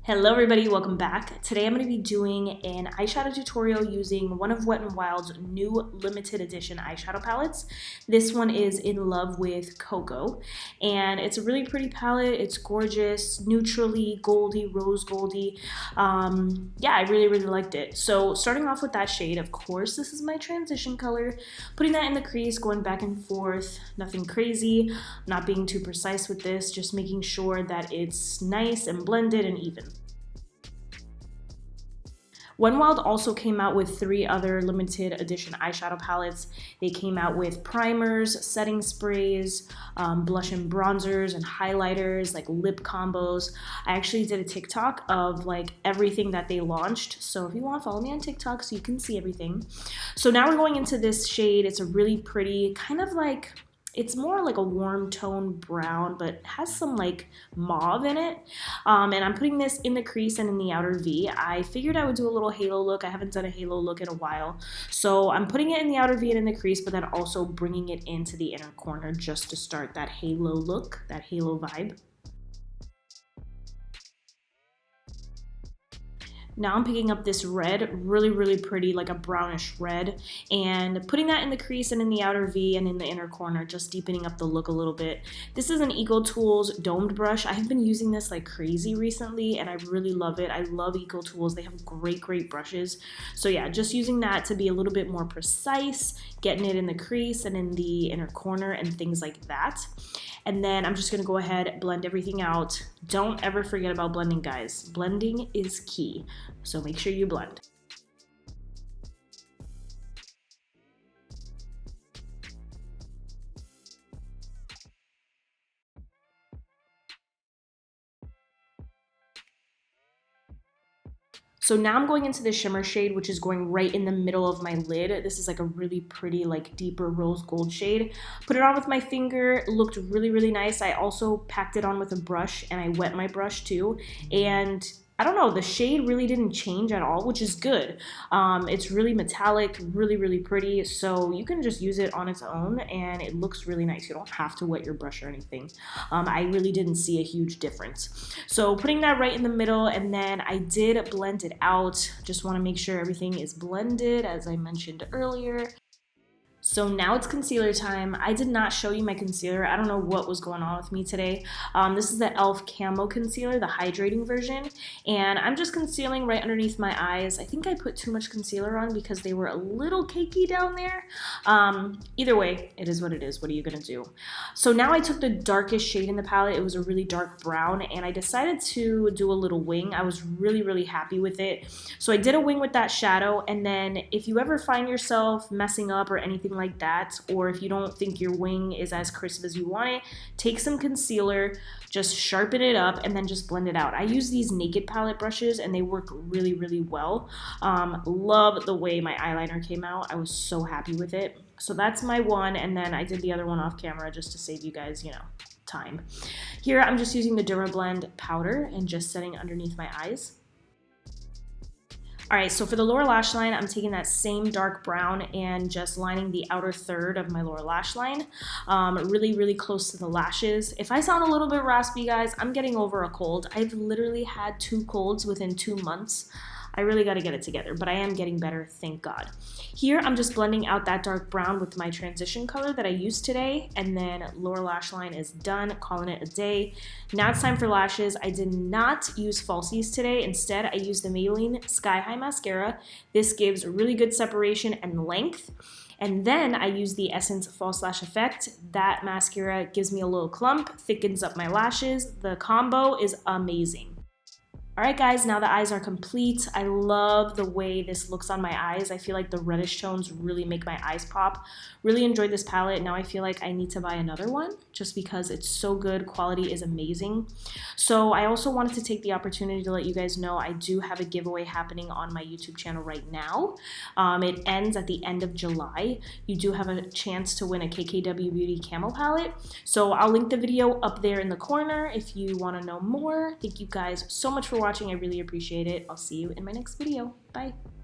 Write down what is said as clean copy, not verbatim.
Hello everybody, welcome back. Today I'm going to be doing an eyeshadow tutorial using one of Wet n Wild's new limited edition eyeshadow palettes. This one is In Love with Cocoa, and it's a really pretty palette. It's gorgeous, neutrally goldy, rose goldy. Yeah, I really liked it. So starting off with that shade, of course, this is my transition color. Putting that in the crease, going back and forth, nothing crazy, not being too precise with this, just making sure that it's nice and blended and even. Wet n Wild also came out with 3 other limited edition eyeshadow palettes. They came out with primers, setting sprays, blush and bronzers, and highlighters, like lip combos. I actually did a TikTok of like everything that they launched. So if you want to follow me on TikTok so you can see everything. So now we're going into this shade. It's a really pretty, kind of like, it's more like a warm tone brown, but has some like mauve in it. And I'm putting this in the crease and in the outer V. I figured I would do a little halo look. I haven't done a halo look in a while. So I'm putting it in the outer V and in the crease, but then also bringing it into the inner corner just to start that halo look, that halo vibe. Now I'm picking up this red, really pretty, like a brownish red, and putting that in the crease and in the outer V and in the inner corner, just deepening up the look a little bit. This is an EcoTools domed brush. I have been using this like crazy recently, and I really love it. I love EcoTools. They have great brushes. So yeah, just using that to be a little bit more precise, getting it in the crease and in the inner corner and things like that. And then I'm just gonna go ahead, blend everything out. Don't ever forget about blending, guys. Blending is key, so make sure you blend. So now I'm going into the shimmer shade, which is going right in the middle of my lid. This is like a really pretty, like deeper rose gold shade. Put it on with my finger, looked really nice. I also packed it on with a brush and I wet my brush too. And I don't know, the shade really didn't change at all, which is good. It's really metallic, really pretty, so you can just use it on its own and it looks really nice. You don't have to wet your brush or anything. I really didn't see a huge difference. So putting that right in the middle, and then I did blend it out. Just want to make sure everything is blended, as I mentioned earlier. So now it's concealer time. I did not show you my concealer. I don't know what was going on with me today. This is the e.l.f. Camo concealer, the hydrating version. And I'm just concealing right underneath my eyes. I think I put too much concealer on because they were a little cakey down there. Either way, it is what it is. What are you gonna do? So now I took the darkest shade in the palette. It was a really dark brown, and I decided to do a little wing. I was really happy with it. So I did a wing with that shadow, and then if you ever find yourself messing up or anything like that, or if you don't think your wing is as crisp as you want it, take some concealer, just sharpen it up, and then just blend it out. I use these Naked palette brushes and they work really well. Love the way my eyeliner came out. I was so happy with it. So that's my one, and then I did the other one off camera just to save you guys, you know, time. Here I'm just using the DERMABLEND powder and just setting underneath my eyes. All right, so for the lower lash line, I'm taking that same dark brown and just lining the outer third of my lower lash line, really close to the lashes. If I sound a little bit raspy, guys, I'm getting over a cold. I've literally had 2 colds within 2 months. I really got to get it together, but I am getting better, thank God. Here, I'm just blending out that dark brown with my transition color that I used today, and then lower lash line is done, calling it a day. Now it's time for lashes. I did not use falsies today. Instead, I used the Maybelline Sky High Mascara. This gives really good separation and length. And then I use the Essence False Lash Effect. That mascara gives me a little clump, thickens up my lashes. The combo is amazing. Alright guys, now the eyes are complete. I love the way this looks on my eyes. I feel like the reddish tones really make my eyes pop. Really enjoyed this palette. Now I feel like I need to buy another one just because it's so good. Quality is amazing. So I also wanted to take the opportunity to let you guys know I do have a giveaway happening on my YouTube channel right now. It ends at the end of July. You do have a chance to win a KKW Beauty Camo palette. So I'll link the video up there in the corner if you want to know more. Thank you guys so much for watching. I really appreciate it. I'll see you in my next video. Bye.